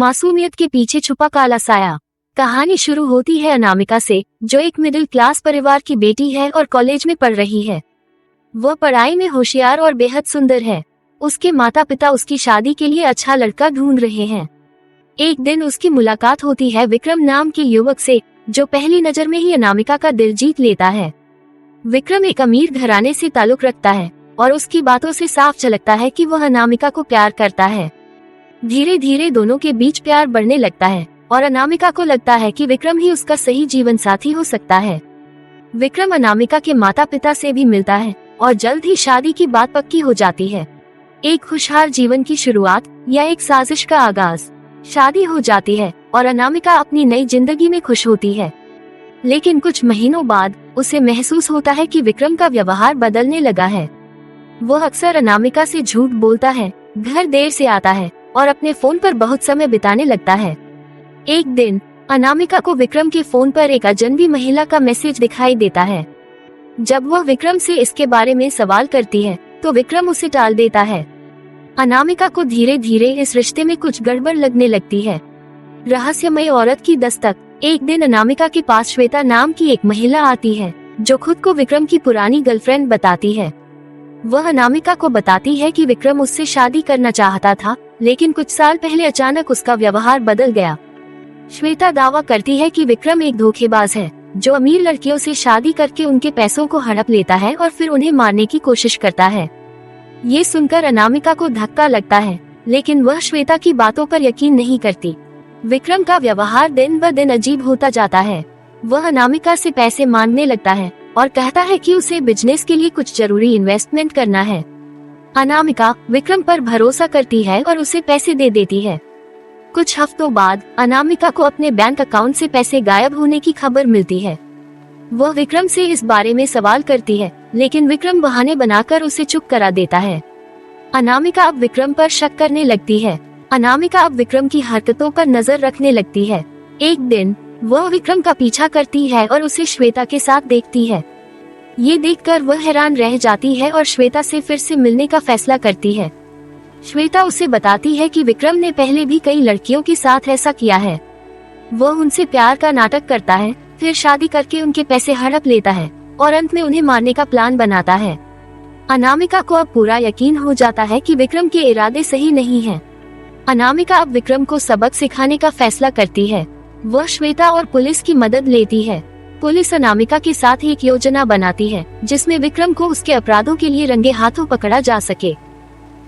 मासूमियत के पीछे छुपा काला साया। कहानी शुरू होती है अनामिका से, जो एक मिडिल क्लास परिवार की बेटी है और कॉलेज में पढ़ रही है। वह पढ़ाई में होशियार और बेहद सुंदर है। उसके माता पिता उसकी शादी के लिए अच्छा लड़का ढूंढ रहे हैं। एक दिन उसकी मुलाकात होती है विक्रम नाम के युवक से, जो पहली नजर में ही अनामिका का दिल जीत लेता है। विक्रम एक अमीर घराने से ताल्लुक रखता है और उसकी बातों से साफ झलकता है कि वह अनामिका को प्यार करता है। धीरे धीरे दोनों के बीच प्यार बढ़ने लगता है और अनामिका को लगता है कि विक्रम ही उसका सही जीवन साथी हो सकता है। विक्रम अनामिका के माता पिता से भी मिलता है और जल्द ही शादी की बात पक्की हो जाती है। एक खुशहाल जीवन की शुरुआत या एक साजिश का आगाज। शादी हो जाती है और अनामिका अपनी नई जिंदगी में खुश होती है। लेकिन कुछ महीनों बाद उसे महसूस होता है कि विक्रम का व्यवहार बदलने लगा है। वह अक्सर अनामिका से झूठ बोलता है, घर देर से आता है और अपने फोन पर बहुत समय बिताने लगता है। एक दिन अनामिका को विक्रम के फोन पर एक अजनबी महिला का मैसेज दिखाई देता है। जब वह विक्रम से इसके बारे में सवाल करती है तो विक्रम उसे टाल देता है। अनामिका को धीरे धीरे इस रिश्ते में कुछ गड़बड़ लगने लगती है। रहस्यमय औरत की दस्तक। एक दिन अनामिका के पास श्वेता नाम की एक महिला आती है, जो खुद को विक्रम की पुरानी गर्लफ्रेंड बताती है। वह अनामिका को बताती है कि विक्रम उससे शादी करना चाहता था, लेकिन कुछ साल पहले अचानक उसका व्यवहार बदल गया। श्वेता दावा करती है कि विक्रम एक धोखेबाज है, जो अमीर लड़कियों से शादी करके उनके पैसों को हड़प लेता है और फिर उन्हें मारने की कोशिश करता है। ये सुनकर अनामिका को धक्का लगता है, लेकिन वह श्वेता की बातों पर यकीन नहीं करती। विक्रम का व्यवहार दिन ब दिन अजीब होता जाता है। वह अनामिका से पैसे मांगने लगता है और कहता है कि उसे बिजनेस के लिए कुछ जरूरी इन्वेस्टमेंट करना है। अनामिका विक्रम पर भरोसा करती है और उसे पैसे दे देती है। कुछ हफ्तों बाद अनामिका को अपने बैंक अकाउंट से पैसे गायब होने की खबर मिलती है। वह विक्रम से इस बारे में सवाल करती है, लेकिन विक्रम बहाने बनाकर उसे चुप करा देता है। अनामिका अब विक्रम पर शक करने लगती है। अनामिका अब विक्रम की हरकतों पर नजर रखने लगती है। एक दिन वह विक्रम का पीछा करती है और उसे श्वेता के साथ देखती है। ये देखकर वह हैरान रह जाती है और श्वेता से फिर से मिलने का फैसला करती है। श्वेता उसे बताती है कि विक्रम ने पहले भी कई लड़कियों के साथ ऐसा किया है। वह उनसे प्यार का नाटक करता है, फिर शादी करके उनके पैसे हड़प लेता है और अंत में उन्हें मारने का प्लान बनाता है। अनामिका को अब पूरा यकीन हो जाता है कि विक्रम के इरादे सही नहीं हैं। अनामिका अब विक्रम को सबक सिखाने का फैसला करती है। वह श्वेता और पुलिस की मदद लेती है। पुलिस अनामिका के साथ एक योजना बनाती है, जिसमें विक्रम को उसके अपराधों के लिए रंगे हाथों पकड़ा जा सके।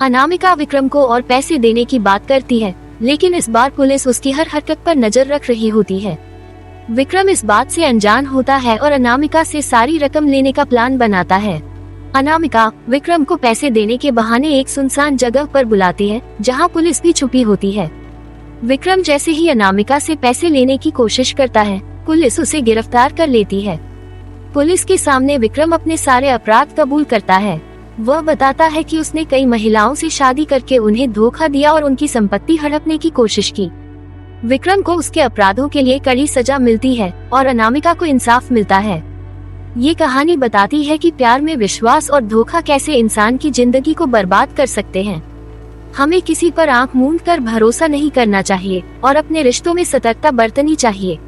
अनामिका विक्रम को और पैसे देने की बात करती है, लेकिन इस बार पुलिस उसकी हर हरकत पर नजर रख रही होती है। विक्रम इस बात से अनजान होता है और अनामिका से सारी रकम लेने का प्लान बनाता है। अनामिका विक्रम को पैसे देने के बहाने एक सुनसान जगह पर बुलाती है, जहां पुलिस भी छुपी होती है। विक्रम जैसे ही अनामिका से पैसे लेने की कोशिश करता है, पुलिस उसे गिरफ्तार कर लेती है। पुलिस के सामने विक्रम अपने सारे अपराध कबूल करता है। वह बताता है कि उसने कई महिलाओं से शादी करके उन्हें धोखा दिया और उनकी संपत्ति हड़पने की कोशिश की। विक्रम को उसके अपराधों के लिए कड़ी सजा मिलती है और अनामिका को इंसाफ मिलता है। ये कहानी बताती है कि प्यार में विश्वास और धोखा कैसे इंसान की जिंदगी को बर्बाद कर सकते हैं। हमें किसी पर आंख मूंद कर भरोसा नहीं करना चाहिए और अपने रिश्तों में सतर्कता बरतनी चाहिए।